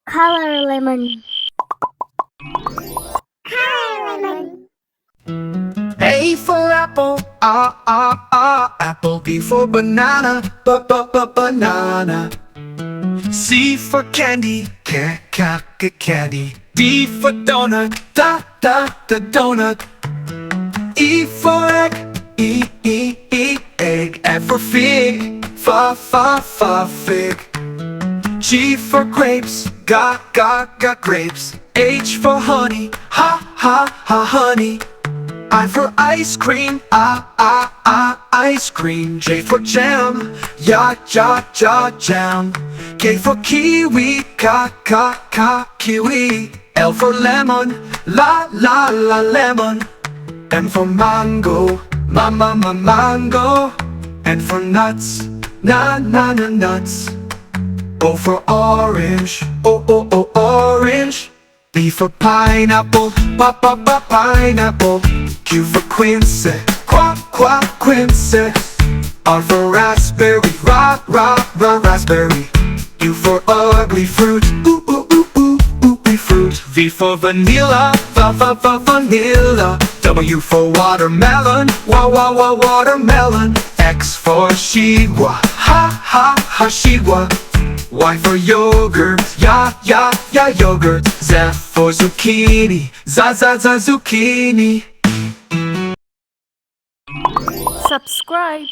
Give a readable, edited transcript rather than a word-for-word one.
Color lemon. Color lemon. A for apple, apple. B for banana, banana. C for candy, candy. D for donut, donut. E for egg, egg. F for fig, fig. G for grapes, got grapes. H for honey, honey. I for ice cream, ice cream. J for jam, jam. K for kiwi, kiwi. L for lemon, lemon. M for mango, mango. N for nuts, nuts. O for orange, orange. P for pineapple, pineapple. Q for quince, quince. R for raspberry, raspberry. U for ugly fruit, ugly fruit. V for vanilla, vanilla. W for watermelon, watermelon. X for shigwa, shigwa. Y for yogurt, yogurt. Z for zucchini, zucchini. Subscribe.